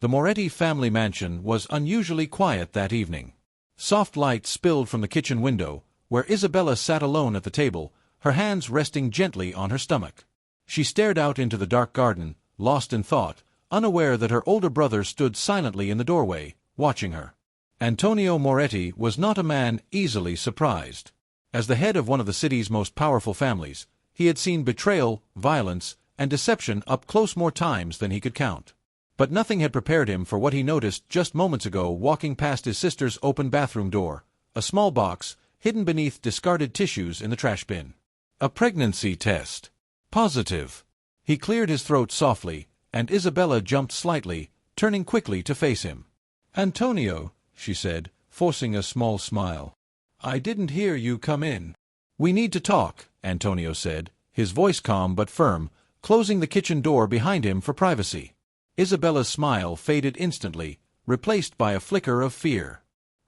The Moretti family mansion was unusually quiet that evening. Soft light spilled from the kitchen window, where Isabella sat alone at the table, her hands resting gently on her stomach. She stared out into the dark garden, lost in thought, unaware that her older brother stood silently in the doorway, watching her. Antonio Moretti was not a man easily surprised. As the head of one of the city's most powerful families, he had seen betrayal, violence, and deception up close more times than he could count. But nothing had prepared him for what he noticed just moments ago walking past his sister's open bathroom door, a small box, hidden beneath discarded tissues in the trash bin. A pregnancy test. Positive. He cleared his throat softly, and Isabella jumped slightly, turning quickly to face him. "Antonio," she said, forcing a small smile. "I didn't hear you come in." "We need to talk," Antonio said, his voice calm but firm, closing the kitchen door behind him for privacy. Isabella's smile faded instantly, replaced by a flicker of fear.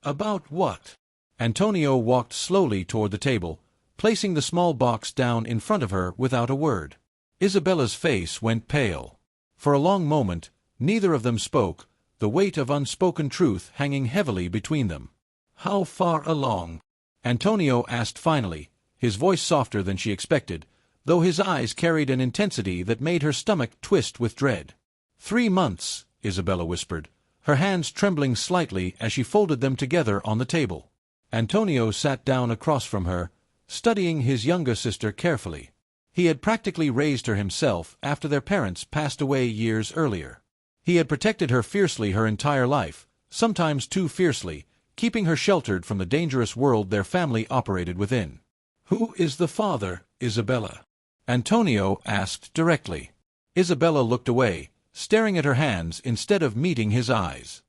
"About what?" Antonio walked slowly toward the table, placing the small box down in front of her without a word. Isabella's face went pale. For a long moment, neither of them spoke, the weight of unspoken truth hanging heavily between them. "How far along?" Antonio asked finally, his voice softer than she expected, though his eyes carried an intensity that made her stomach twist with dread. 3 months, Isabella whispered, her hands trembling slightly as she folded them together on the table. Antonio sat down across from her, studying his younger sister carefully. He had practically raised her himself after their parents passed away years earlier. He had protected her fiercely her entire life, sometimes too fiercely, keeping her sheltered from the dangerous world their family operated within. "Who is the father, Isabella?" Antonio asked directly. Isabella looked away, staring at her hands instead of meeting his eyes.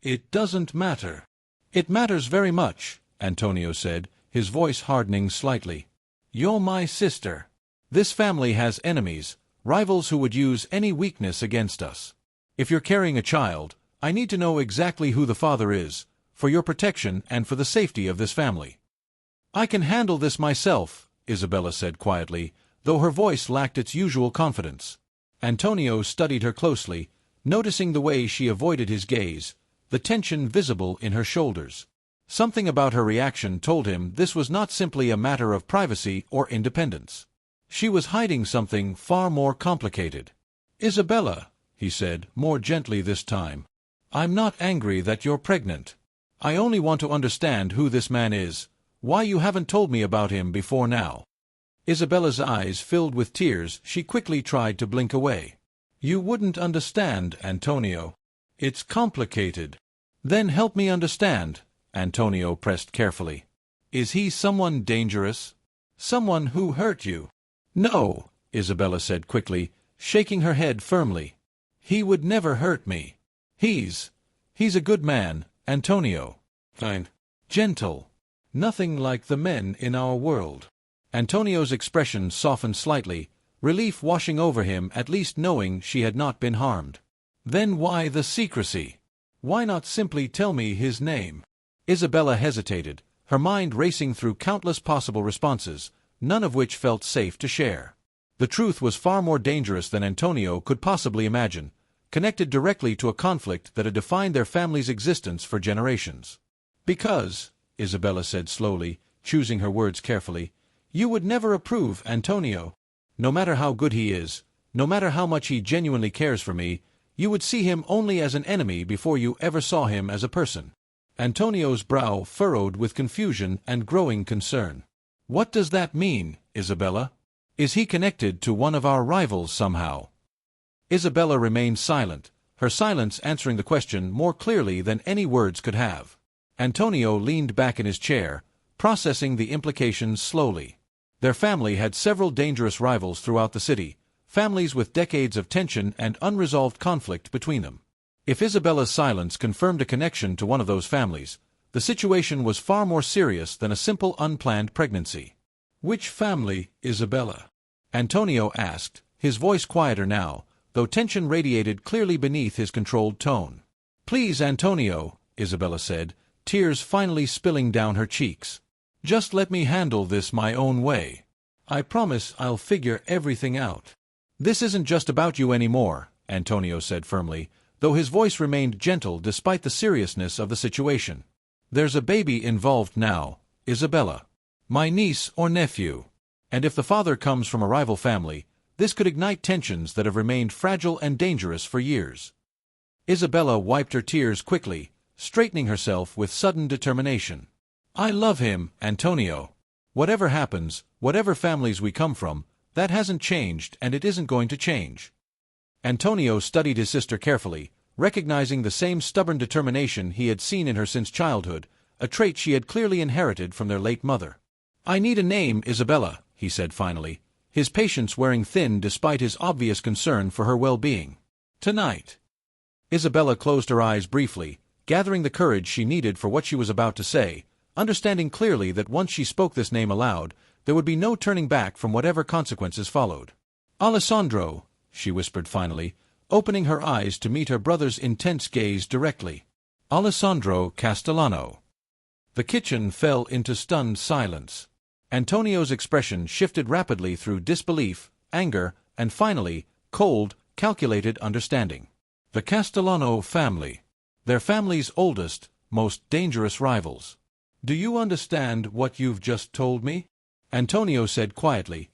"It doesn't matter." "It matters very much," Antonio said, his voice hardening slightly. "You're my sister. This family has enemies, rivals who would use any weakness against us. If you're carrying a child, I need to know exactly who the father is, for your protection and for the safety of this family." "I can handle this myself," Isabella said quietly, though her voice lacked its usual confidence. Antonio studied her closely, noticing the way she avoided his gaze, the tension visible in her shoulders. Something about her reaction told him this was not simply a matter of privacy or independence. She was hiding something far more complicated. "Isabella," he said, more gently this time, "I'm not angry that you're pregnant. I only want to understand who this man is, why you haven't told me about him before now." Isabella's eyes filled with tears. She quickly tried to blink away. "You wouldn't understand, Antonio. It's complicated." "Then help me understand," Antonio pressed carefully. "Is he someone dangerous? Someone who hurt you?" "No," Isabella said quickly, shaking her head firmly. "He would never hurt me. He's a good man, Antonio. Kind. Gentle. Nothing like the men in our world." Antonio's expression softened slightly, relief washing over him at least knowing she had not been harmed. "Then why the secrecy? Why not simply tell me his name?" Isabella hesitated, her mind racing through countless possible responses, none of which felt safe to share. The truth was far more dangerous than Antonio could possibly imagine, connected directly to a conflict that had defined their family's existence for generations. "Because," Isabella said slowly, choosing her words carefully, "you would never approve Antonio. No matter how good he is, no matter how much he genuinely cares for me, you would see him only as an enemy before you ever saw him as a person." Antonio's brow furrowed with confusion and growing concern. "What does that mean, Isabella? Is he connected to one of our rivals somehow?" Isabella remained silent, her silence answering the question more clearly than any words could have. Antonio leaned back in his chair, processing the implications slowly. Their family had several dangerous rivals throughout the city, families with decades of tension and unresolved conflict between them. If Isabella's silence confirmed a connection to one of those families, the situation was far more serious than a simple unplanned pregnancy. "Which family, Isabella?" Antonio asked, his voice quieter now, though tension radiated clearly beneath his controlled tone. "Please, Antonio," Isabella said, tears finally spilling down her cheeks. "Just let me handle this my own way. I promise I'll figure everything out." "This isn't just about you anymore," Antonio said firmly, though his voice remained gentle despite the seriousness of the situation. "There's a baby involved now, Isabella. My niece or nephew. And if the father comes from a rival family, this could ignite tensions that have remained fragile and dangerous for years." Isabella wiped her tears quickly, straightening herself with sudden determination. "I love him, Antonio. Whatever happens, whatever families we come from, that hasn't changed and it isn't going to change." Antonio studied his sister carefully, recognizing the same stubborn determination he had seen in her since childhood, a trait she had clearly inherited from their late mother. "I need a name, Isabella," he said finally, his patience wearing thin despite his obvious concern for her well-being. "Tonight." Isabella closed her eyes briefly, gathering the courage she needed for what she was about to say, understanding clearly that once she spoke this name aloud, there would be no turning back from whatever consequences followed. "Alessandro," she whispered finally, opening her eyes to meet her brother's intense gaze directly. "Alessandro Castellano." The kitchen fell into stunned silence. Antonio's expression shifted rapidly through disbelief, anger, and finally, cold, calculated understanding. The Castellano family. Their family's oldest, most dangerous rivals. "Do you understand what you've just told me?" Antonio said quietly,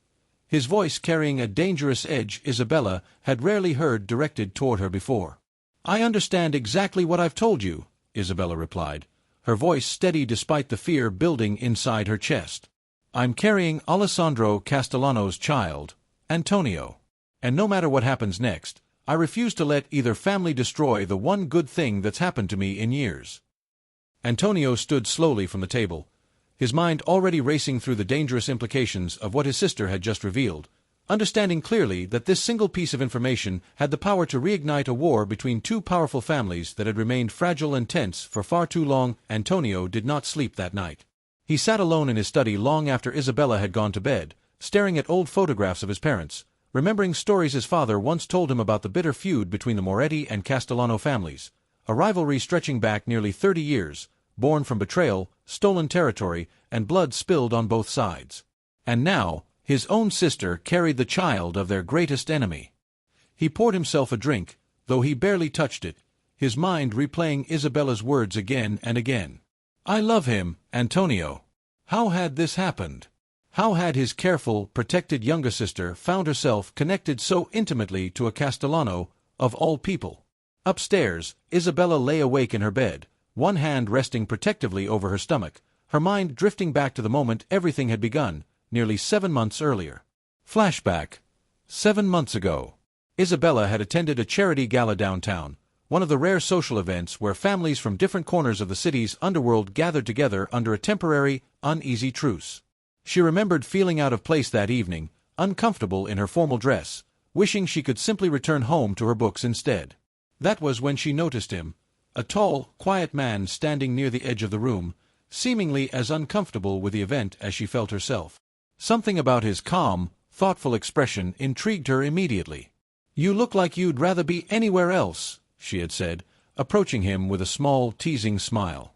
his voice carrying a dangerous edge Isabella had rarely heard directed toward her before. "I understand exactly what I've told you," Isabella replied, her voice steady despite the fear building inside her chest. "I'm carrying Alessandro Castellano's child, Antonio. And no matter what happens next, I refuse to let either family destroy the one good thing that's happened to me in years." Antonio stood slowly from the table, his mind already racing through the dangerous implications of what his sister had just revealed, understanding clearly that this single piece of information had the power to reignite a war between two powerful families that had remained fragile and tense for far too long. Antonio did not sleep that night. He sat alone in his study long after Isabella had gone to bed, staring at old photographs of his parents, remembering stories his father once told him about the bitter feud between the Moretti and Castellano families, a rivalry stretching back nearly 30 years, born from betrayal, stolen territory, and blood spilled on both sides. And now, his own sister carried the child of their greatest enemy. He poured himself a drink, though he barely touched it, his mind replaying Isabella's words again and again. "I love him, Antonio." How had this happened? How had his careful, protected younger sister found herself connected so intimately to a Castellano, of all people? Upstairs, Isabella lay awake in her bed, one hand resting protectively over her stomach, her mind drifting back to the moment everything had begun, nearly 7 months earlier. Flashback. 7 months ago. Isabella had attended a charity gala downtown, one of the rare social events where families from different corners of the city's underworld gathered together under a temporary, uneasy truce. She remembered feeling out of place that evening, uncomfortable in her formal dress, wishing she could simply return home to her books instead. That was when she noticed him, a tall, quiet man standing near the edge of the room, seemingly as uncomfortable with the event as she felt herself. Something about his calm, thoughtful expression intrigued her immediately. "You look like you'd rather be anywhere else," she had said, approaching him with a small, teasing smile.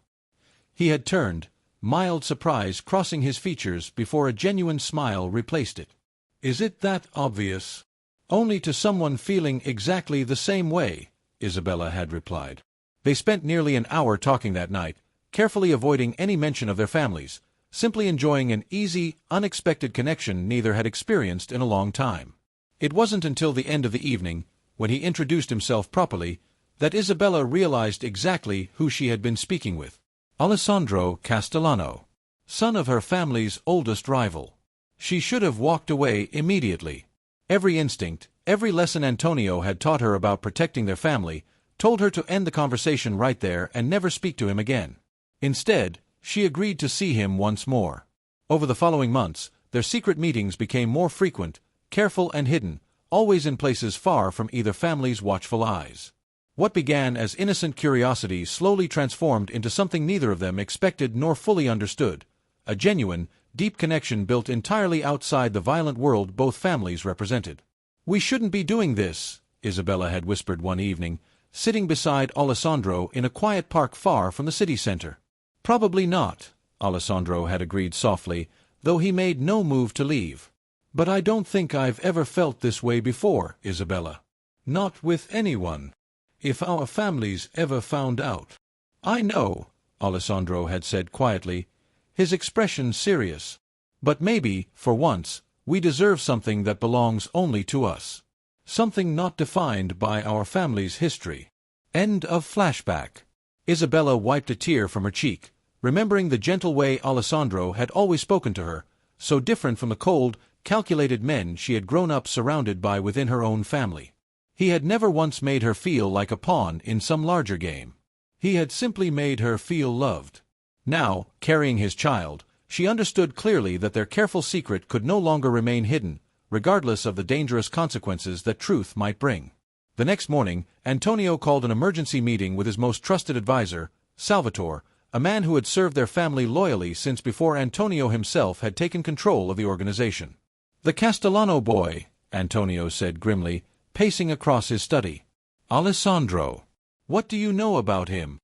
He had turned, mild surprise crossing his features before a genuine smile replaced it. "Is it that obvious?" "Only to someone feeling exactly the same way," Isabella had replied. They spent nearly an hour talking that night, carefully avoiding any mention of their families, simply enjoying an easy, unexpected connection neither had experienced in a long time. It wasn't until the end of the evening, when he introduced himself properly, that Isabella realized exactly who she had been speaking with. Alessandro Castellano, son of her family's oldest rival. She should have walked away immediately. Every instinct, every lesson Antonio had taught her about protecting their family, told her to end the conversation right there and never speak to him again. Instead, she agreed to see him once more. Over the following months, their secret meetings became more frequent, careful and hidden, always in places far from either family's watchful eyes. What began as innocent curiosity slowly transformed into something neither of them expected nor fully understood, a genuine, deep connection built entirely outside the violent world both families represented. "We shouldn't be doing this," Isabella had whispered one evening, sitting beside Alessandro in a quiet park far from the city center. "Probably not," Alessandro had agreed softly, though he made no move to leave. "But I don't think I've ever felt this way before, Isabella. Not with anyone." if our families ever found out. I know, Alessandro had said quietly, his expression serious. But maybe, for once, we deserve something that belongs only to us. Something not defined by our family's history. End of flashback. Isabella wiped a tear from her cheek, remembering the gentle way Alessandro had always spoken to her, so different from the cold, calculated men she had grown up surrounded by within her own family. He had never once made her feel like a pawn in some larger game. He had simply made her feel loved. Now, carrying his child, she understood clearly that their careful secret could no longer remain hidden, regardless of the dangerous consequences that truth might bring. The next morning, Antonio called an emergency meeting with his most trusted advisor, Salvatore, a man who had served their family loyally since before Antonio himself had taken control of the organization. "The Castellano boy," Antonio said grimly, pacing across his study. "Alessandro. What do you know about him?"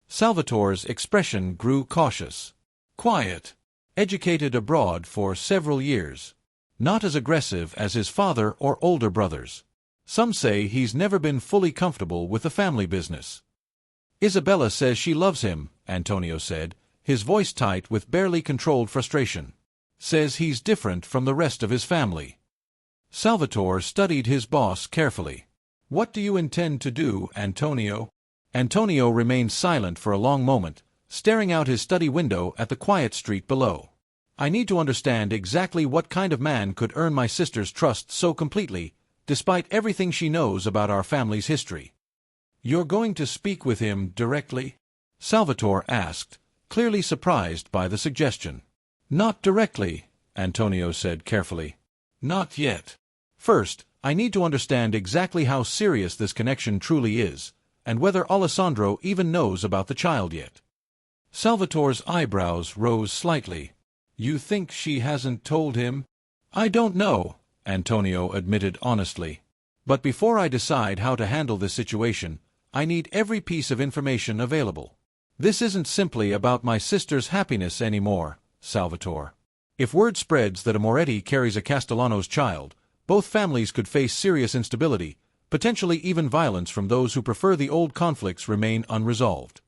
Salvatore's expression grew cautious. "Quiet. Educated abroad for several years. Not as aggressive as his father or older brothers. Some say he's never been fully comfortable with the family business." "Isabella says she loves him," Antonio said, his voice tight with barely controlled frustration. "Says he's different from the rest of his family." Salvatore studied his boss carefully. "What do you intend to do, Antonio?" Antonio remained silent for a long moment, staring out his study window at the quiet street below. "I need to understand exactly what kind of man could earn my sister's trust so completely, despite everything she knows about our family's history." "You're going to speak with him directly?" Salvatore asked, clearly surprised by the suggestion. "Not directly," Antonio said carefully. "Not yet. First, I need to understand exactly how serious this connection truly is, and whether Alessandro even knows about the child yet." Salvatore's eyebrows rose slightly. "You think she hasn't told him?" "I don't know," Antonio admitted honestly. "But before I decide how to handle this situation, I need every piece of information available. This isn't simply about my sister's happiness anymore, Salvatore. If word spreads that a Moretti carries a Castellano's child, both families could face serious instability, potentially even violence from those who prefer the old conflicts remain unresolved."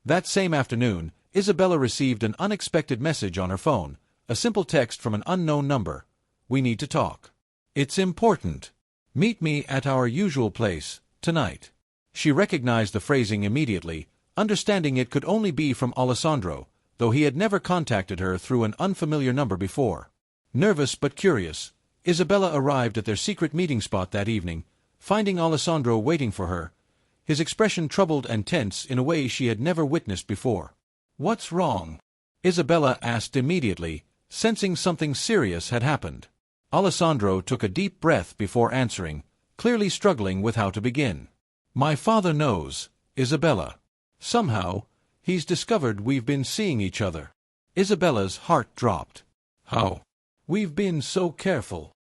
That same afternoon, Isabella received an unexpected message on her phone, a simple text from an unknown number. "We need to talk. It's important. Meet me at our usual place, tonight." She recognized the phrasing immediately, understanding it could only be from Alessandro, though he had never contacted her through an unfamiliar number before. Nervous but curious, Isabella arrived at their secret meeting spot that evening, finding Alessandro waiting for her, his expression troubled and tense in a way she had never witnessed before. "What's wrong?" Isabella asked immediately, sensing something serious had happened. Alessandro took a deep breath before answering, clearly struggling with how to begin. "My father knows, Isabella. Somehow, he's discovered we've been seeing each other." Isabella's heart dropped. "How?" "We've been so careful."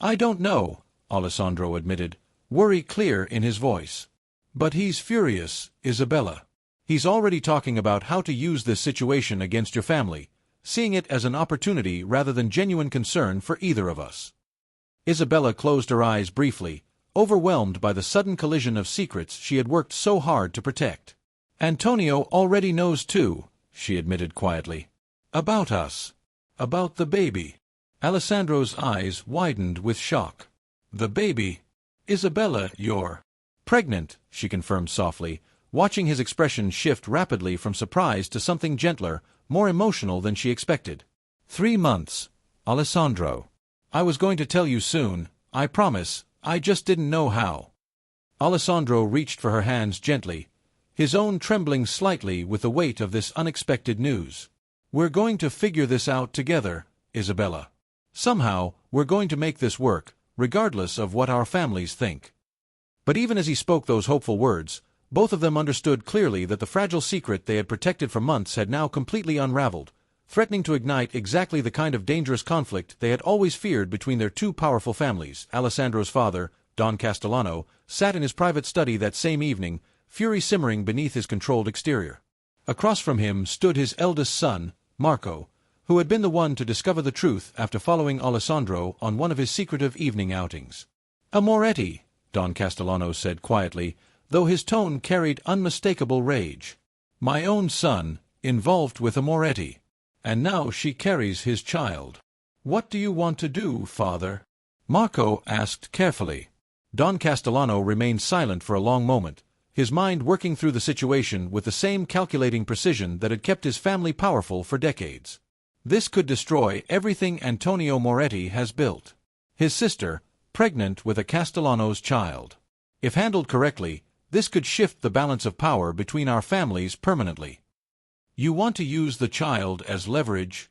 "I don't know," Alessandro admitted, worry clear in his voice. "But he's furious, Isabella. He's already talking about how to use this situation against your family, seeing it as an opportunity rather than genuine concern for either of us." Isabella closed her eyes briefly, overwhelmed by the sudden collision of secrets she had worked so hard to protect. "Antonio already knows too," she admitted quietly. "About us. About the baby." Alessandro's eyes widened with shock. "The baby? Isabella, you're pregnant," she confirmed softly, watching his expression shift rapidly from surprise to something gentler, more emotional than she expected. 3 months, Alessandro. I was going to tell you soon, I promise, I just didn't know how." Alessandro reached for her hands gently, his own trembling slightly with the weight of this unexpected news. "We're going to figure this out together, Isabella. Somehow, we're going to make this work, regardless of what our families think." But even as he spoke those hopeful words, both of them understood clearly that the fragile secret they had protected for months had now completely unraveled, threatening to ignite exactly the kind of dangerous conflict they had always feared between their two powerful families. Alessandro's father, Don Castellano, sat in his private study that same evening, fury simmering beneath his controlled exterior. Across from him stood his eldest son, Marco, who had been the one to discover the truth after following Alessandro on one of his secretive evening outings. "A Moretti," Don Castellano said quietly, though his tone carried unmistakable rage. "My own son, involved with a Moretti. And now she carries his child. What do you want to do, father?" Marco asked carefully. Don Castellano remained silent for a long moment, his mind working through the situation with the same calculating precision that had kept his family powerful for decades. This could destroy everything Antonio Moretti has built. His sister, pregnant with a Castellano's child. If handled correctly, this could shift the balance of power between our families permanently. "You want to use the child as leverage?"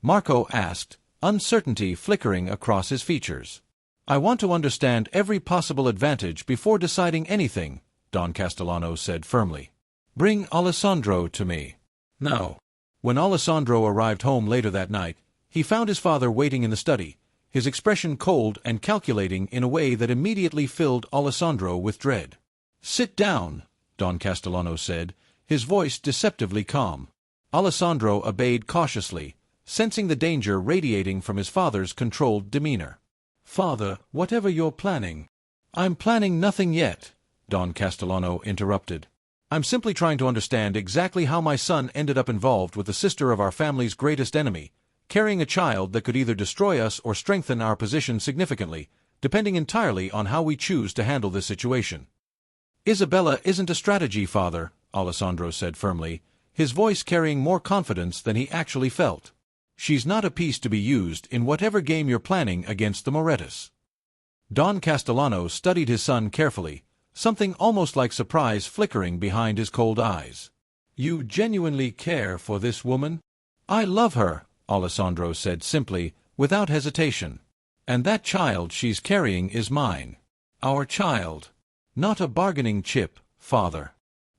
Marco asked, uncertainty flickering across his features. "I want to understand every possible advantage before deciding anything," Don Castellano said firmly. "Bring Alessandro to me." Now, when Alessandro arrived home later that night, he found his father waiting in the study, his expression cold and calculating in a way that immediately filled Alessandro with dread. "Sit down," Don Castellano said, his voice deceptively calm. Alessandro obeyed cautiously, sensing the danger radiating from his father's controlled demeanor. "Father, whatever you're planning—" "I'm planning nothing yet," Don Castellano interrupted. "I'm simply trying to understand exactly how my son ended up involved with the sister of our family's greatest enemy, carrying a child that could either destroy us or strengthen our position significantly, depending entirely on how we choose to handle this situation." "Isabella isn't a strategy, father," Alessandro said firmly, his voice carrying more confidence than he actually felt. "She's not a piece to be used in whatever game you're planning against the Morettis." Don Castellano studied his son carefully, something almost like surprise flickering behind his cold eyes. "You genuinely care for this woman?" "I love her," Alessandro said simply, without hesitation. "And that child she's carrying is mine. Our child. Not a bargaining chip, father."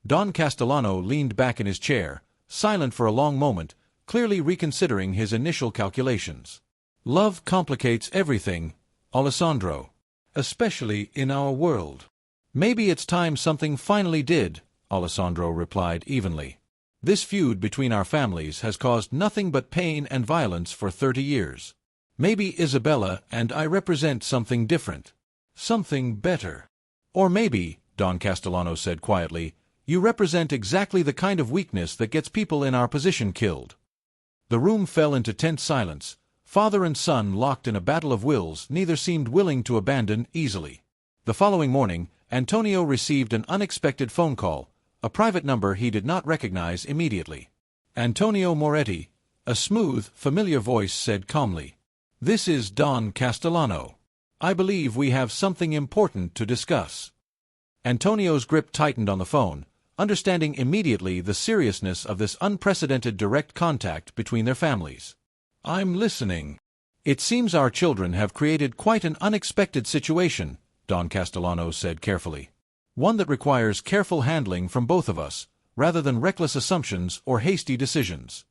Don Castellano leaned back in his chair, silent for a long moment, clearly reconsidering his initial calculations. "Love complicates everything, Alessandro. Especially in our world." "Maybe it's time something finally did," Alessandro replied evenly. "This feud between our families has caused nothing but pain and violence for 30 years. Maybe Isabella and I represent something different. Something better. Or maybe," Don Castellano said quietly, "you represent exactly the kind of weakness that gets people in our position killed." The room fell into tense silence, father and son locked in a battle of wills neither seemed willing to abandon easily. The following morning, Antonio received an unexpected phone call, a private number he did not recognize immediately. "Antonio Moretti," a smooth, familiar voice said calmly. "This is Don Castellano. I believe we have something important to discuss." Antonio's grip tightened on the phone, understanding immediately the seriousness of this unprecedented direct contact between their families. "I'm listening." "It seems our children have created quite an unexpected situation," Don Castellano said carefully. "One that requires careful handling from both of us, rather than reckless assumptions or hasty decisions."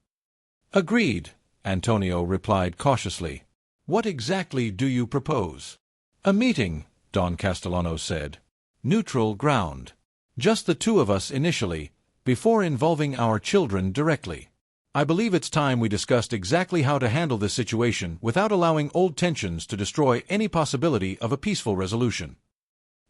"Agreed," Antonio replied cautiously. "What exactly do you propose?" "A meeting," Don Castellano said. "Neutral ground. Just the two of us initially, before involving our children directly. I believe it's time we discussed exactly how to handle this situation without allowing old tensions to destroy any possibility of a peaceful resolution."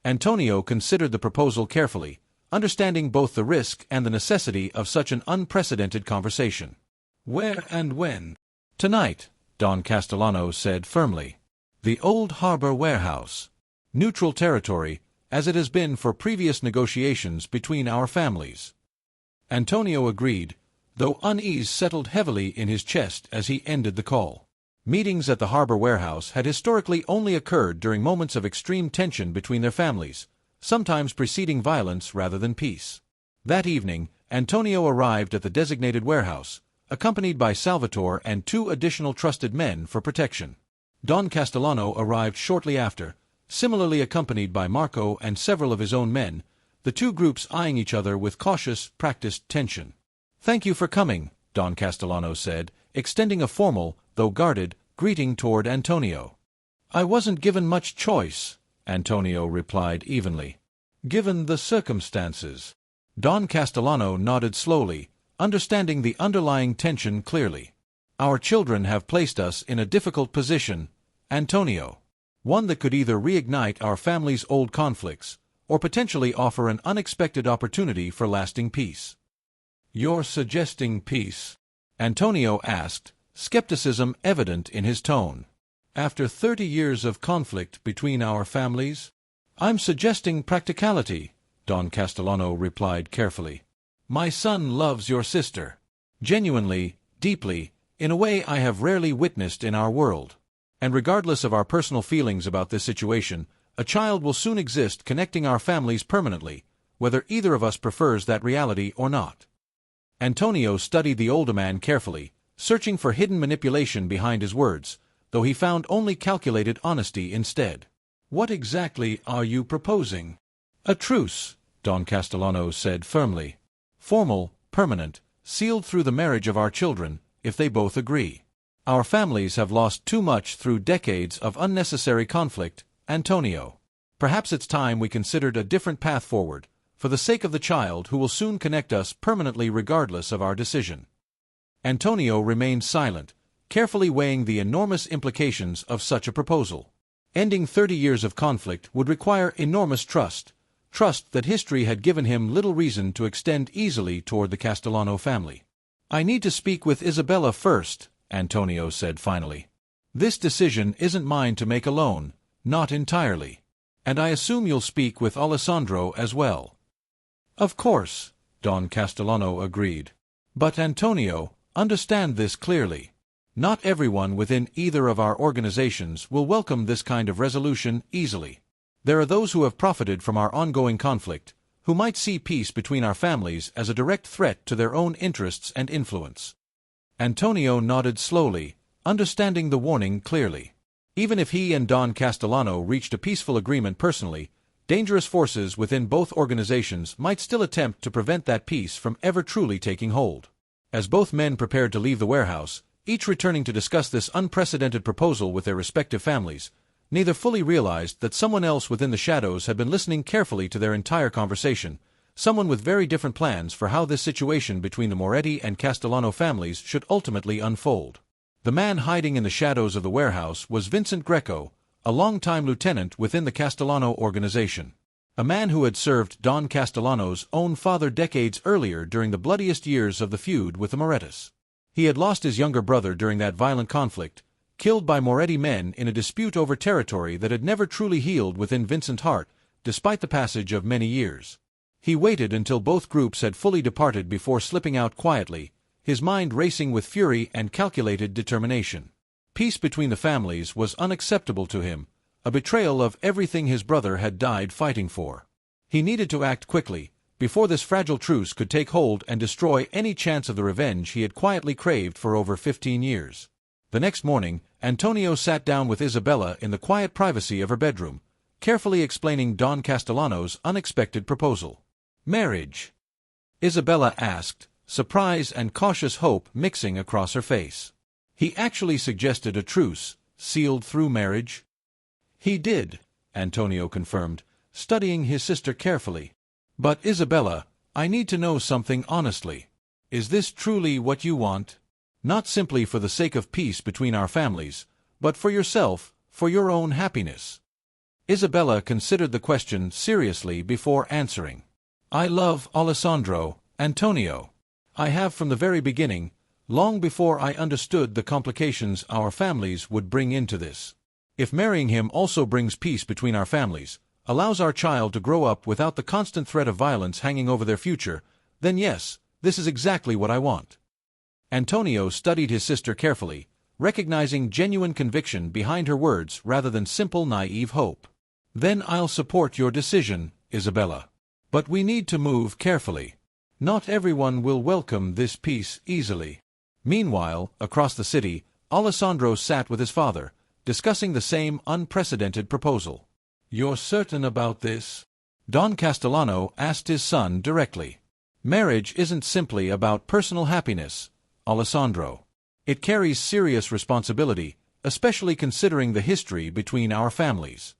Antonio considered the proposal carefully, understanding both the risk and the necessity of such an unprecedented conversation. "Where and when?" "Tonight," Don Castellano said firmly. "The old harbor warehouse. Neutral territory, as it has been for previous negotiations between our families." Antonio agreed, though unease settled heavily in his chest as he ended the call. Meetings at the harbor warehouse had historically only occurred during moments of extreme tension between their families, sometimes preceding violence rather than peace. That evening, Antonio arrived at the designated warehouse, accompanied by Salvatore and 2 additional trusted men for protection. Don Castellano arrived shortly after, similarly accompanied by Marco and several of his own men, the two groups eyeing each other with cautious, practiced tension. "Thank you for coming," Don Castellano said, extending a formal, though guarded, greeting toward Antonio. "I wasn't given much choice," Antonio replied evenly. "Given the circumstances." Don Castellano nodded slowly, understanding the underlying tension clearly. "Our children have placed us in a difficult position, Antonio. One that could either reignite our family's old conflicts, or potentially offer an unexpected opportunity for lasting peace. "You're suggesting peace?" Antonio asked, skepticism evident in his tone. "After 30 years of conflict between our families?" "I'm suggesting practicality," Don Castellano replied carefully. "My son loves your sister. Genuinely, deeply, in a way I have rarely witnessed in our world. And regardless of our personal feelings about this situation, a child will soon exist connecting our families permanently, whether either of us prefers that reality or not." Antonio studied the older man carefully, searching for hidden manipulation behind his words, though he found only calculated honesty instead. "What exactly are you proposing?" "A truce," Don Castellano said firmly. "Formal, permanent, sealed through the marriage of our children, if they both agree. Our families have lost too much through decades of unnecessary conflict, Antonio. Perhaps it's time we considered a different path forward, for the sake of the child who will soon connect us permanently regardless of our decision." Antonio remained silent, carefully weighing the enormous implications of such a proposal. Ending 30 years of conflict would require enormous trust that history had given him little reason to extend easily toward the Castellano family. "I need to speak with Isabella first," Antonio said finally. "This decision isn't mine to make alone, not entirely. And I assume you'll speak with Alessandro as well." "Of course," Don Castellano agreed. "But Antonio, understand this clearly. Not everyone within either of our organizations will welcome this kind of resolution easily. There are those who have profited from our ongoing conflict, who might see peace between our families as a direct threat to their own interests and influence." Antonio nodded slowly, understanding the warning clearly. Even if he and Don Castellano reached a peaceful agreement personally, dangerous forces within both organizations might still attempt to prevent that peace from ever truly taking hold. As both men prepared to leave the warehouse, each returning to discuss this unprecedented proposal with their respective families, neither fully realized that someone else within the shadows had been listening carefully to their entire conversation, someone with very different plans for how this situation between the Moretti and Castellano families should ultimately unfold. The man hiding in the shadows of the warehouse was Vincent Greco, a long-time lieutenant within the Castellano organization. A man who had served Don Castellano's own father decades earlier during the bloodiest years of the feud with the Morettis. He had lost his younger brother during that violent conflict, killed by Moretti men in a dispute over territory that had never truly healed within Vincent's heart, despite the passage of many years. He waited until both groups had fully departed before slipping out quietly, his mind racing with fury and calculated determination. Peace between the families was unacceptable to him, a betrayal of everything his brother had died fighting for. He needed to act quickly, before this fragile truce could take hold and destroy any chance of the revenge he had quietly craved for over 15 years. The next morning, Antonio sat down with Isabella in the quiet privacy of her bedroom, carefully explaining Don Castellano's unexpected proposal. "Marriage?" Isabella asked, surprise and cautious hope mixing across her face. "He actually suggested a truce, sealed through marriage?" "He did," Antonio confirmed, studying his sister carefully. "But Isabella, I need to know something honestly. Is this truly what you want? Not simply for the sake of peace between our families, but for yourself, for your own happiness." Isabella considered the question seriously before answering. "I love Alessandro, Antonio. I have from the very beginning, long before I understood the complications our families would bring into this. If marrying him also brings peace between our families, allows our child to grow up without the constant threat of violence hanging over their future, then yes, this is exactly what I want." Antonio studied his sister carefully, recognizing genuine conviction behind her words rather than simple naive hope. "Then I'll support your decision, Isabella. But we need to move carefully. Not everyone will welcome this peace easily." Meanwhile, across the city, Alessandro sat with his father, discussing the same unprecedented proposal. "You're certain about this?" Don Castellano asked his son directly. "Marriage isn't simply about personal happiness, Alessandro. It carries serious responsibility, especially considering the history between our families."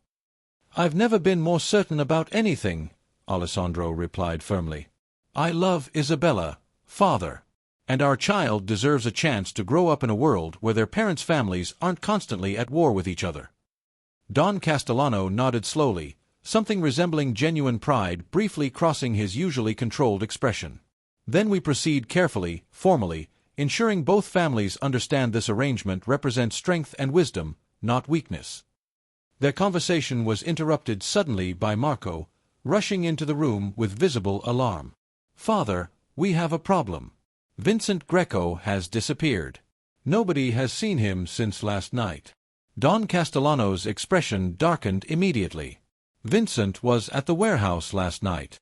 "I've never been more certain about anything," Alessandro replied firmly. "I love Isabella, father. And our child deserves a chance to grow up in a world where their parents' families aren't constantly at war with each other." Don Castellano nodded slowly, something resembling genuine pride briefly crossing his usually controlled expression. Then we proceed carefully, formally, ensuring both families understand this arrangement represents strength and wisdom, not weakness. Their conversation was interrupted suddenly by Marco, rushing into the room with visible alarm. "Father, we have a problem. Vincent Greco has disappeared. Nobody has seen him since last night." Don Castellano's expression darkened immediately. "Vincent was at the warehouse last night.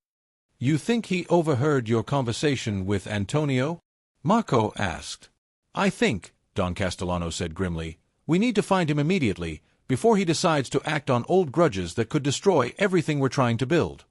You think he overheard your conversation with Antonio?" Marco asked. "I think," Don Castellano said grimly, "we need to find him immediately, before he decides to act on old grudges that could destroy everything we're trying to build."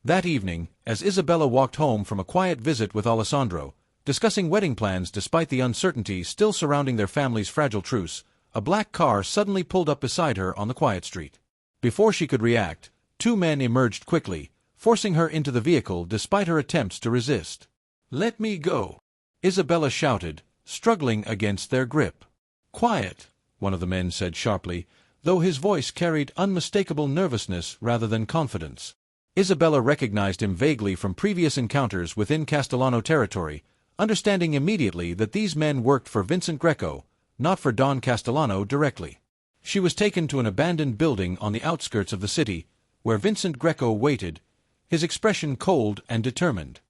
That evening, as Isabella walked home from a quiet visit with Alessandro, discussing wedding plans despite the uncertainty still surrounding their family's fragile truce, a black car suddenly pulled up beside her on the quiet street. Before she could react, two men emerged quickly, forcing her into the vehicle despite her attempts to resist. "Let me go," Isabella shouted, struggling against their grip. "Quiet," one of the men said sharply, though his voice carried unmistakable nervousness rather than confidence. Isabella recognized him vaguely from previous encounters within Castellano territory, understanding immediately that these men worked for Vincent Greco, not for Don Castellano directly. She was taken to an abandoned building on the outskirts of the city, where Vincent Greco waited, his expression cold and determined.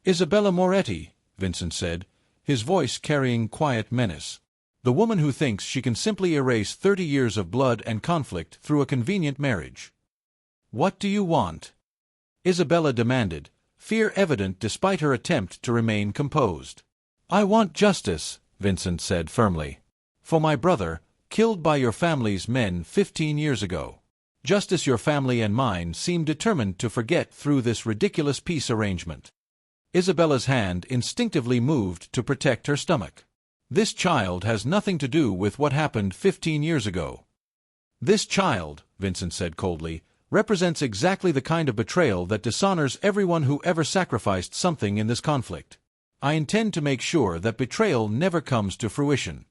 "Isabella Moretti," Vincent said, his voice carrying quiet menace. "The woman who thinks she can simply erase 30 years of blood and conflict through a convenient marriage. What do you want?" Isabella demanded, fear evident despite her attempt to remain composed. "I want justice," Vincent said firmly. "For my brother, killed by your family's men 15 years ago. Justice your family and mine seem determined to forget through this ridiculous peace arrangement." Isabella's hand instinctively moved to protect her stomach. "This child has nothing to do with what happened 15 years ago." "This child," Vincent said coldly, "represents exactly the kind of betrayal that dishonors everyone who ever sacrificed something in this conflict. I intend to make sure that betrayal never comes to fruition."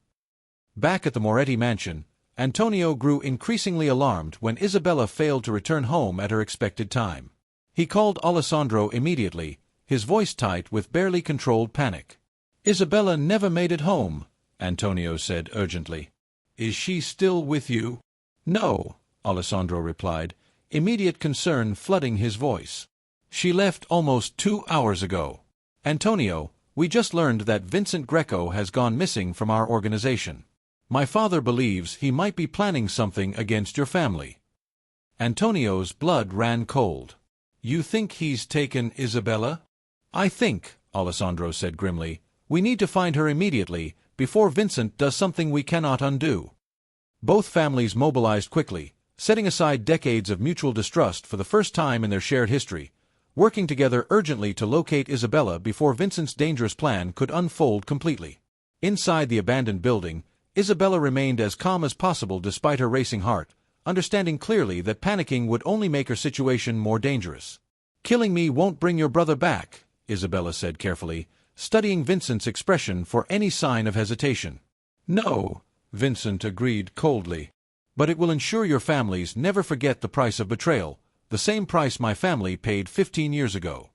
Back at the Moretti mansion, Antonio grew increasingly alarmed when Isabella failed to return home at her expected time. He called Alessandro immediately, his voice tight with barely controlled panic. "Isabella never made it home," Antonio said urgently. "Is she still with you?" "No," Alessandro replied, immediate concern flooding his voice. "She left almost 2 hours ago. Antonio, we just learned that Vincent Greco has gone missing from our organization. My father believes he might be planning something against your family." Antonio's blood ran cold. "You think he's taken Isabella?" "I think," Alessandro said grimly, "we need to find her immediately, before Vincent does something we cannot undo." Both families mobilized quickly, setting aside decades of mutual distrust for the first time in their shared history, working together urgently to locate Isabella before Vincent's dangerous plan could unfold completely. Inside the abandoned building, Isabella remained as calm as possible despite her racing heart, understanding clearly that panicking would only make her situation more dangerous. "Killing me won't bring your brother back," Isabella said carefully, studying Vincent's expression for any sign of hesitation. "No," Vincent agreed coldly. "But it will ensure your families never forget the price of betrayal, the same price my family paid 15 years ago."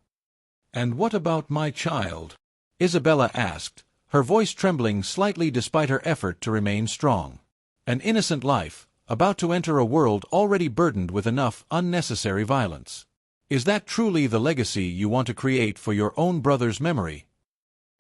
"And what about my child?" Isabella asked, her voice trembling slightly despite her effort to remain strong. "An innocent life, about to enter a world already burdened with enough unnecessary violence. Is that truly the legacy you want to create for your own brother's memory?"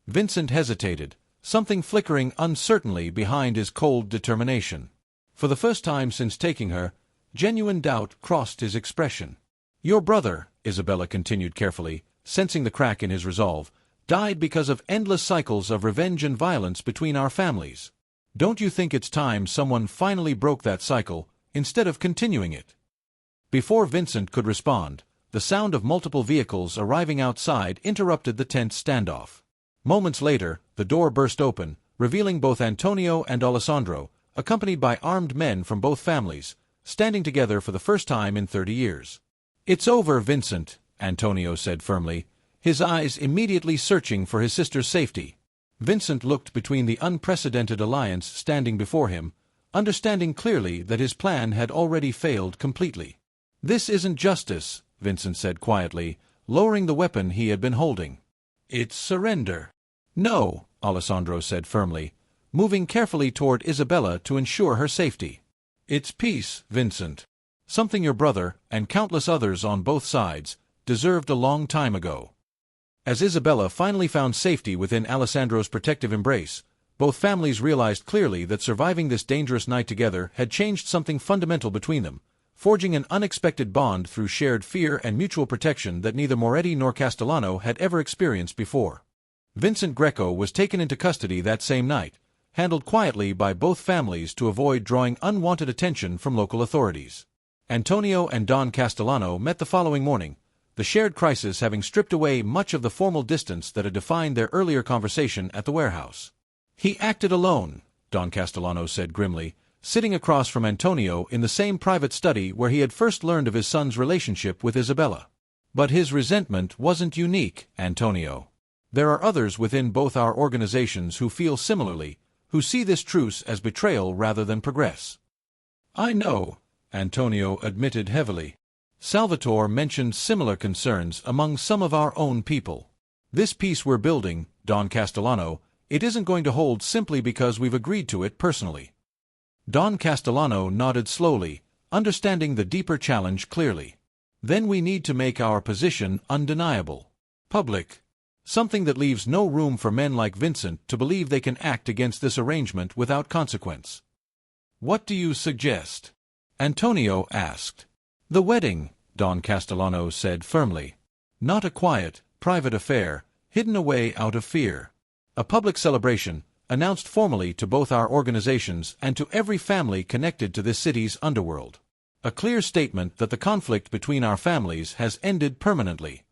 Vincent hesitated, something flickering uncertainly behind his cold determination. For the first time since taking her, genuine doubt crossed his expression. "Your brother," Isabella continued carefully, sensing the crack in his resolve, "died because of endless cycles of revenge and violence between our families. Don't you think it's time someone finally broke that cycle, instead of continuing it?" Before Vincent could respond, the sound of multiple vehicles arriving outside interrupted the tense standoff. Moments later, the door burst open, revealing both Antonio and Alessandro, accompanied by armed men from both families, standing together for the first time in 30 years. "It's over, Vincent," Antonio said firmly, his eyes immediately searching for his sister's safety. Vincent looked between the unprecedented alliance standing before him, understanding clearly that his plan had already failed completely. "This isn't justice," Vincent said quietly, lowering the weapon he had been holding. "It's surrender." "No," Alessandro said firmly, moving carefully toward Isabella to ensure her safety. "It's peace, Vincent. Something your brother, and countless others on both sides, deserved a long time ago." As Isabella finally found safety within Alessandro's protective embrace, both families realized clearly that surviving this dangerous night together had changed something fundamental between them, forging an unexpected bond through shared fear and mutual protection that neither Moretti nor Castellano had ever experienced before. Vincent Greco was taken into custody that same night, handled quietly by both families to avoid drawing unwanted attention from local authorities. Antonio and Don Castellano met the following morning, the shared crisis having stripped away much of the formal distance that had defined their earlier conversation at the warehouse. "He acted alone," Don Castellano said grimly, sitting across from Antonio in the same private study where he had first learned of his son's relationship with Isabella. "But his resentment wasn't unique, Antonio. There are others within both our organizations who feel similarly, who see this truce as betrayal rather than progress." "I know," Antonio admitted heavily. "Salvatore mentioned similar concerns among some of our own people. This peace we're building, Don Castellano, it isn't going to hold simply because we've agreed to it personally." Don Castellano nodded slowly, understanding the deeper challenge clearly. "Then we need to make our position undeniable. Public. Something that leaves no room for men like Vincent to believe they can act against this arrangement without consequence." "What do you suggest?" Antonio asked. "The wedding," Don Castellano said firmly. "Not a quiet, private affair, hidden away out of fear. A public celebration, announced formally to both our organizations and to every family connected to this city's underworld. A clear statement that the conflict between our families has ended permanently."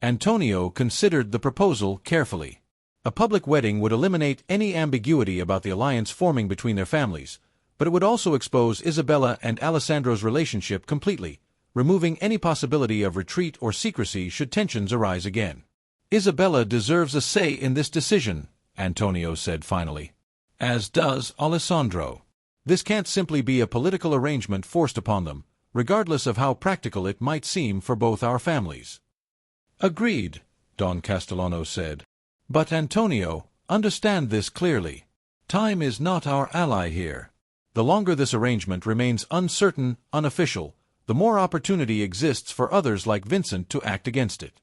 Antonio considered the proposal carefully. A public wedding would eliminate any ambiguity about the alliance forming between their families, but it would also expose Isabella and Alessandro's relationship completely, removing any possibility of retreat or secrecy should tensions arise again. "Isabella deserves a say in this decision," Antonio said finally. "As does Alessandro. This can't simply be a political arrangement forced upon them, regardless of how practical it might seem for both our families." "Agreed," Don Castellano said. "But Antonio, understand this clearly. Time is not our ally here. The longer this arrangement remains uncertain, unofficial, the more opportunity exists for others like Vincent to act against it."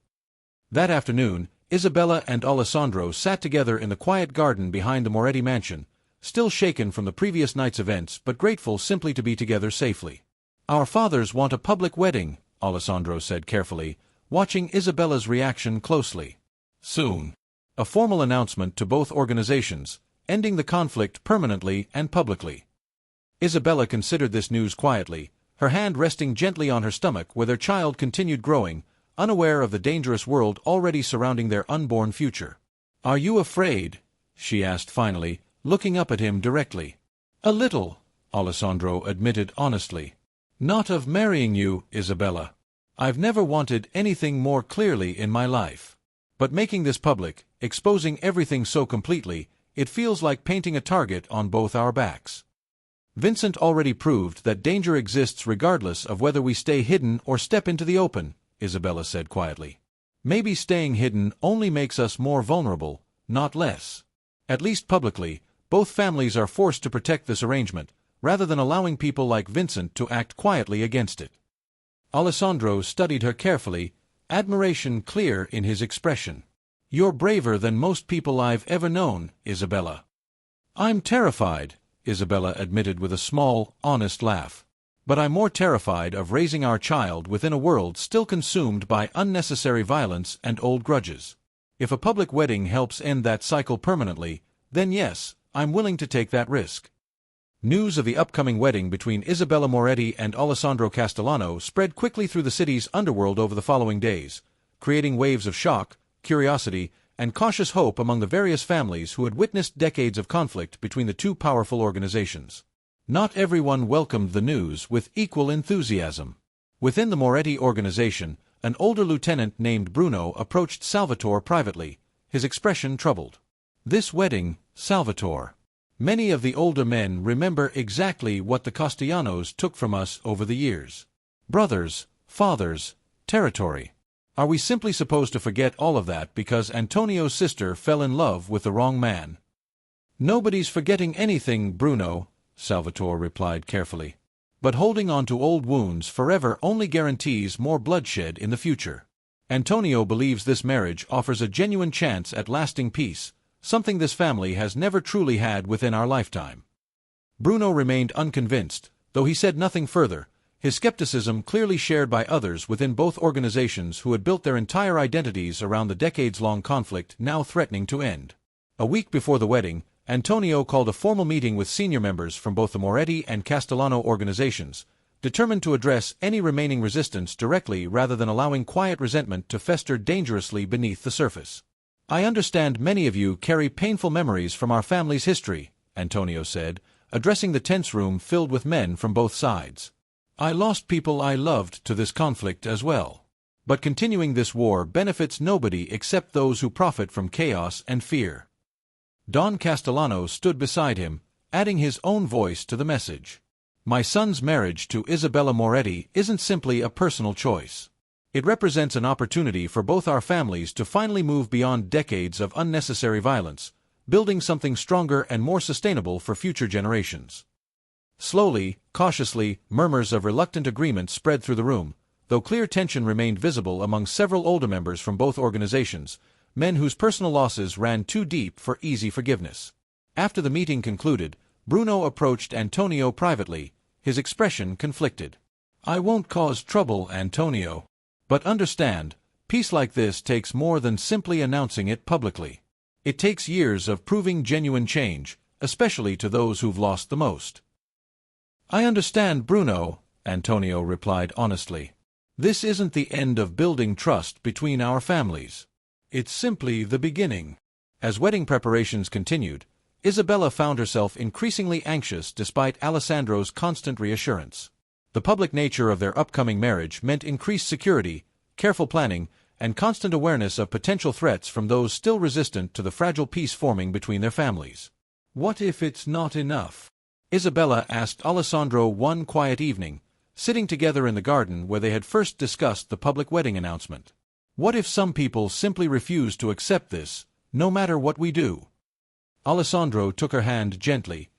That afternoon, Isabella and Alessandro sat together in the quiet garden behind the Moretti mansion, still shaken from the previous night's events but grateful simply to be together safely. "Our fathers want a public wedding," Alessandro said carefully, watching Isabella's reaction closely. "Soon. A formal announcement to both organizations, ending the conflict permanently and publicly." Isabella considered this news quietly, her hand resting gently on her stomach where their child continued growing, unaware of the dangerous world already surrounding their unborn future. "Are you afraid?" she asked finally, looking up at him directly. "A little," Alessandro admitted honestly. "Not of marrying you, Isabella. I've never wanted anything more clearly in my life. But making this public, exposing everything so completely, it feels like painting a target on both our backs. Vincent already proved that danger exists regardless of whether we stay hidden or step into the open," Isabella said quietly. "Maybe staying hidden only makes us more vulnerable, not less. At least publicly, both families are forced to protect this arrangement, rather than allowing people like Vincent to act quietly against it." Alessandro studied her carefully, admiration clear in his expression. "You're braver than most people I've ever known, Isabella." "I'm terrified," Isabella admitted with a small, honest laugh. "But I'm more terrified of raising our child within a world still consumed by unnecessary violence and old grudges. If a public wedding helps end that cycle permanently, then yes, I'm willing to take that risk." News of the upcoming wedding between Isabella Moretti and Alessandro Castellano spread quickly through the city's underworld over the following days, creating waves of shock, curiosity, and cautious hope among the various families who had witnessed decades of conflict between the two powerful organizations. Not everyone welcomed the news with equal enthusiasm. Within the Moretti organization, an older lieutenant named Bruno approached Salvatore privately, his expression troubled. "This wedding, Salvatore. Many of the older men remember exactly what the Castellanos took from us over the years. Brothers, fathers, territory. Are we simply supposed to forget all of that because Antonio's sister fell in love with the wrong man? Nobody's forgetting anything, Bruno, Salvatore replied carefully. But holding on to old wounds forever only guarantees more bloodshed in the future. Antonio believes this marriage offers a genuine chance at lasting peace, something this family has never truly had within our lifetime. Bruno remained unconvinced, though he said nothing further, his skepticism clearly shared by others within both organizations who had built their entire identities around the decades-long conflict now threatening to end. A week before the wedding, Antonio called a formal meeting with senior members from both the Moretti and Castellano organizations, determined to address any remaining resistance directly rather than allowing quiet resentment to fester dangerously beneath the surface. I understand many of you carry painful memories from our family's history, Antonio said, addressing the tense room filled with men from both sides. I lost people I loved to this conflict as well. But continuing this war benefits nobody except those who profit from chaos and fear. Don Castellano stood beside him, adding his own voice to the message. My son's marriage to Isabella Moretti isn't simply a personal choice. It represents an opportunity for both our families to finally move beyond decades of unnecessary violence, building something stronger and more sustainable for future generations. Slowly, cautiously, murmurs of reluctant agreement spread through the room, though clear tension remained visible among several older members from both organizations, men whose personal losses ran too deep for easy forgiveness. After the meeting concluded, Bruno approached Antonio privately, his expression conflicted. I won't cause trouble, Antonio. But understand, peace like this takes more than simply announcing it publicly. It takes years of proving genuine change, especially to those who've lost the most. I understand, Bruno, Antonio replied honestly. This isn't the end of building trust between our families. It's simply the beginning. As wedding preparations continued, Isabella found herself increasingly anxious despite Alessandro's constant reassurance. The public nature of their upcoming marriage meant increased security, careful planning, and constant awareness of potential threats from those still resistant to the fragile peace forming between their families. What if it's not enough? Isabella asked Alessandro one quiet evening, sitting together in the garden where they had first discussed the public wedding announcement. What if some people simply refuse to accept this, no matter what we do? Alessandro took her hand gently,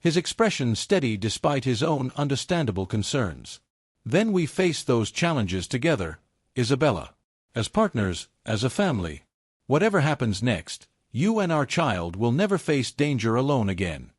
his expression steady despite his own understandable concerns. Then we face those challenges together, Isabella. As partners, as a family. Whatever happens next, you and our child will never face danger alone again.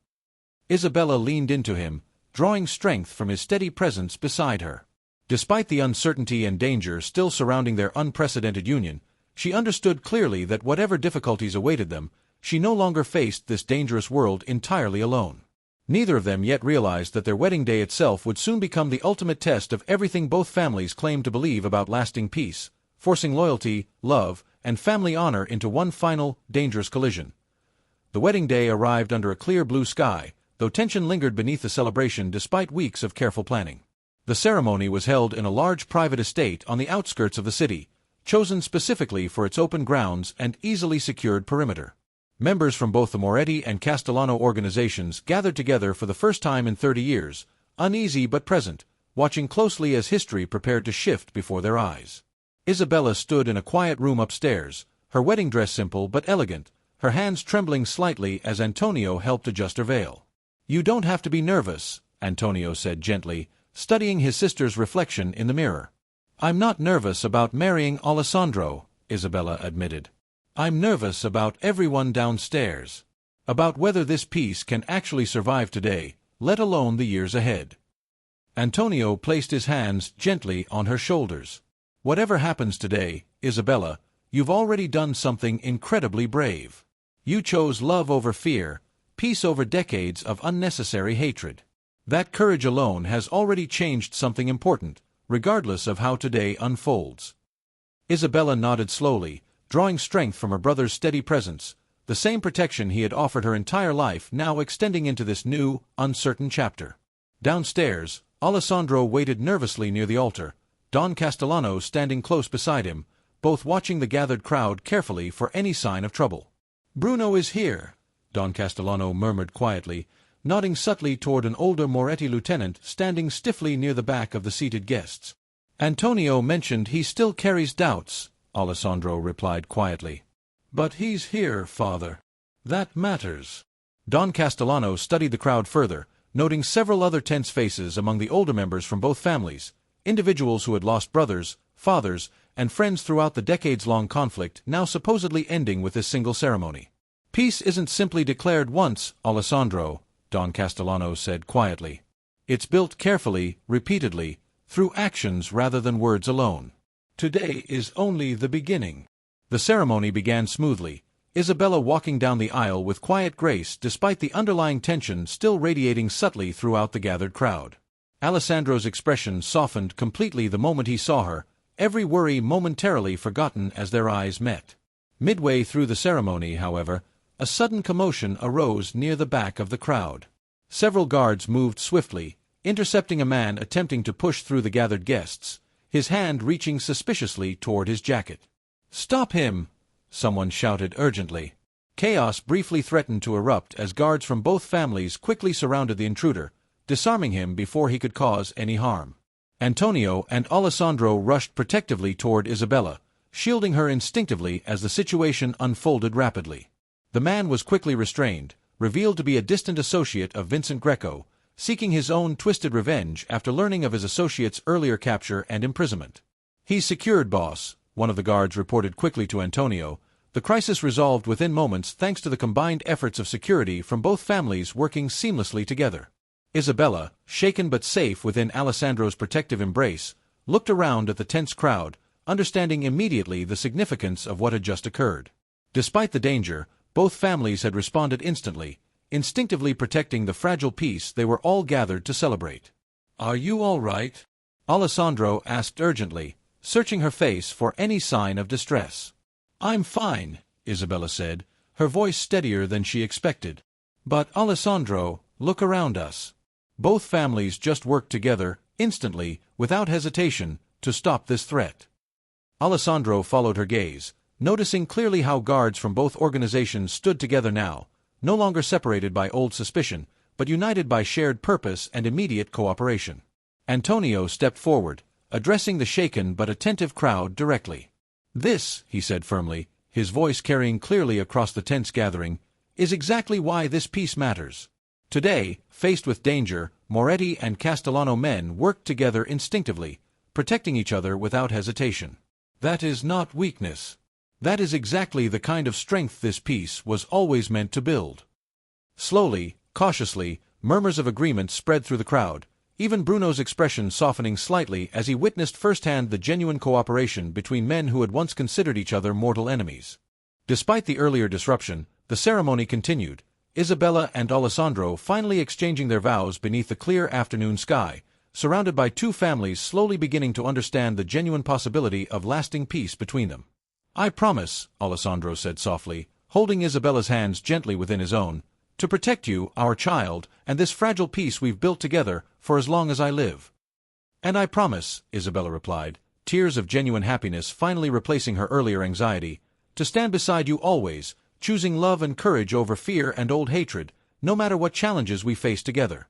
Isabella leaned into him, drawing strength from his steady presence beside her. Despite the uncertainty and danger still surrounding their unprecedented union, she understood clearly that whatever difficulties awaited them, she no longer faced this dangerous world entirely alone. Neither of them yet realized that their wedding day itself would soon become the ultimate test of everything both families claimed to believe about lasting peace, forcing loyalty, love, and family honor into one final, dangerous collision. The wedding day arrived under a clear blue sky, though tension lingered beneath the celebration despite weeks of careful planning. The ceremony was held in a large private estate on the outskirts of the city, chosen specifically for its open grounds and easily secured perimeter. Members from both the Moretti and Castellano organizations gathered together for the first time in 30 years, uneasy but present, watching closely as history prepared to shift before their eyes. Isabella stood in a quiet room upstairs, her wedding dress simple but elegant, her hands trembling slightly as Antonio helped adjust her veil. You don't have to be nervous, Antonio said gently, studying his sister's reflection in the mirror. I'm not nervous about marrying Alessandro, Isabella admitted. I'm nervous about everyone downstairs. About whether this peace can actually survive today, let alone the years ahead. Antonio placed his hands gently on her shoulders. Whatever happens today, Isabella, you've already done something incredibly brave. You chose love over fear, peace over decades of unnecessary hatred. That courage alone has already changed something important, regardless of how today unfolds. Isabella nodded slowly, drawing strength from her brother's steady presence, the same protection he had offered her entire life now extending into this new, uncertain chapter. Downstairs, Alessandro waited nervously near the altar, Don Castellano standing close beside him, both watching the gathered crowd carefully for any sign of trouble. Bruno is here, Don Castellano murmured quietly, nodding subtly toward an older Moretti lieutenant standing stiffly near the back of the seated guests. "Antonio mentioned he still carries doubts," Alessandro replied quietly. "But he's here, father. That matters." Don Castellano studied the crowd further, noting several other tense faces among the older members from both families, individuals who had lost brothers, fathers, and friends throughout the decades-long conflict now supposedly ending with this single ceremony. "Peace isn't simply declared once, Alessandro," Don Castellano said quietly. "It's built carefully, repeatedly, through actions rather than words alone. Today is only the beginning." The ceremony began smoothly, Isabella walking down the aisle with quiet grace despite the underlying tension still radiating subtly throughout the gathered crowd. Alessandro's expression softened completely the moment he saw her, every worry momentarily forgotten as their eyes met. Midway through the ceremony, however, a sudden commotion arose near the back of the crowd. Several guards moved swiftly, intercepting a man attempting to push through the gathered guests, his hand reaching suspiciously toward his jacket. "Stop him!" someone shouted urgently. Chaos briefly threatened to erupt as guards from both families quickly surrounded the intruder, disarming him before he could cause any harm. Antonio and Alessandro rushed protectively toward Isabella, shielding her instinctively as the situation unfolded rapidly. The man was quickly restrained, revealed to be a distant associate of Vincent Greco, seeking his own twisted revenge after learning of his associate's earlier capture and imprisonment. "He's secured, boss," one of the guards reported quickly to Antonio, the crisis resolved within moments thanks to the combined efforts of security from both families working seamlessly together. Isabella, shaken but safe within Alessandro's protective embrace, looked around at the tense crowd, understanding immediately the significance of what had just occurred. Despite the danger, both families had responded instantly, instinctively protecting the fragile peace they were all gathered to celebrate. "Are you all right?" Alessandro asked urgently, searching her face for any sign of distress. "I'm fine," Isabella said, her voice steadier than she expected. "But Alessandro, look around us." Both families just worked together, instantly, without hesitation, to stop this threat. Alessandro followed her gaze, noticing clearly how guards from both organizations stood together now, no longer separated by old suspicion, but united by shared purpose and immediate cooperation. Antonio stepped forward, addressing the shaken but attentive crowd directly. "This," he said firmly, his voice carrying clearly across the tense gathering, "is exactly why this peace matters. Today, faced with danger, Moretti and Castellano men worked together instinctively, protecting each other without hesitation. That is not weakness. That is exactly the kind of strength this peace was always meant to build." Slowly, cautiously, murmurs of agreement spread through the crowd, even Bruno's expression softening slightly as he witnessed firsthand the genuine cooperation between men who had once considered each other mortal enemies. Despite the earlier disruption, the ceremony continued, Isabella and Alessandro finally exchanging their vows beneath the clear afternoon sky, surrounded by two families slowly beginning to understand the genuine possibility of lasting peace between them. "I promise," Alessandro said softly, holding Isabella's hands gently within his own, "to protect you, our child, and this fragile peace we've built together, for as long as I live." "And I promise," Isabella replied, tears of genuine happiness finally replacing her earlier anxiety, "to stand beside you always, choosing love and courage over fear and old hatred, no matter what challenges we face together."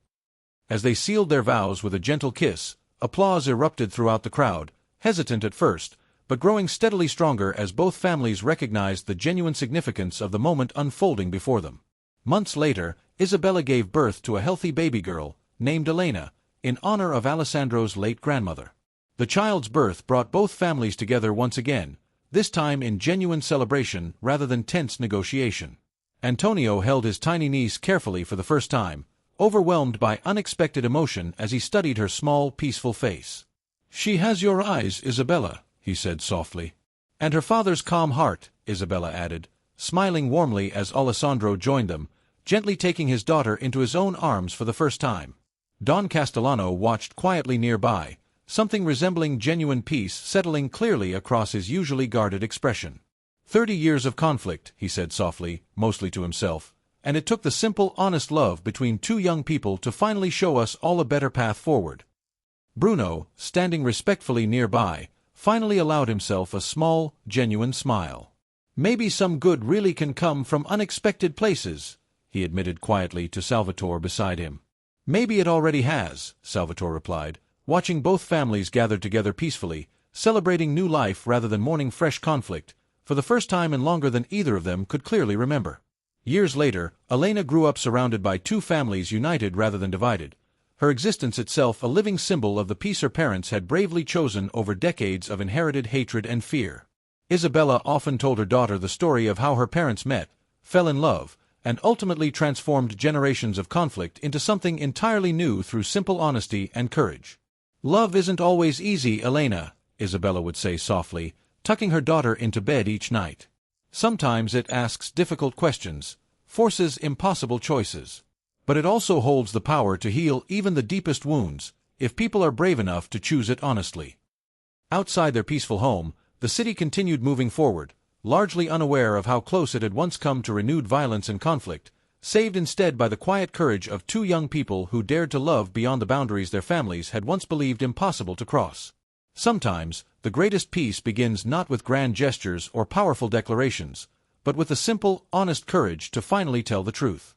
As they sealed their vows with a gentle kiss, applause erupted throughout the crowd, hesitant at first, but growing steadily stronger as both families recognized the genuine significance of the moment unfolding before them. Months later, Isabella gave birth to a healthy baby girl, named Elena, in honor of Alessandro's late grandmother. The child's birth brought both families together once again, this time in genuine celebration rather than tense negotiation. Antonio held his tiny niece carefully for the first time, overwhelmed by unexpected emotion as he studied her small, peaceful face. "She has your eyes, Isabella," he said softly. "And her father's calm heart," Isabella added, smiling warmly as Alessandro joined them, gently taking his daughter into his own arms for the first time. Don Castellano watched quietly nearby, something resembling genuine peace settling clearly across his usually guarded expression. 30 years of conflict," he said softly, mostly to himself, "and it took the simple, honest love between two young people to finally show us all a better path forward." Bruno, standing respectfully nearby, finally allowed himself a small, genuine smile. "Maybe some good really can come from unexpected places," he admitted quietly to Salvatore beside him. Maybe it already has, Salvatore replied, watching both families gather together peacefully, celebrating new life rather than mourning fresh conflict, for the first time in longer than either of them could clearly remember. Years later, Elena grew up surrounded by two families united rather than divided, her existence itself a living symbol of the peace her parents had bravely chosen over decades of inherited hatred and fear. Isabella often told her daughter the story of how her parents met, fell in love, and ultimately transformed generations of conflict into something entirely new through simple honesty and courage. "Love isn't always easy, Elena," Isabella would say softly, tucking her daughter into bed each night. "Sometimes it asks difficult questions, forces impossible choices. But it also holds the power to heal even the deepest wounds, if people are brave enough to choose it honestly." Outside their peaceful home, the city continued moving forward, largely unaware of how close it had once come to renewed violence and conflict, saved instead by the quiet courage of two young people who dared to love beyond the boundaries their families had once believed impossible to cross. Sometimes, the greatest peace begins not with grand gestures or powerful declarations, but with the simple, honest courage to finally tell the truth.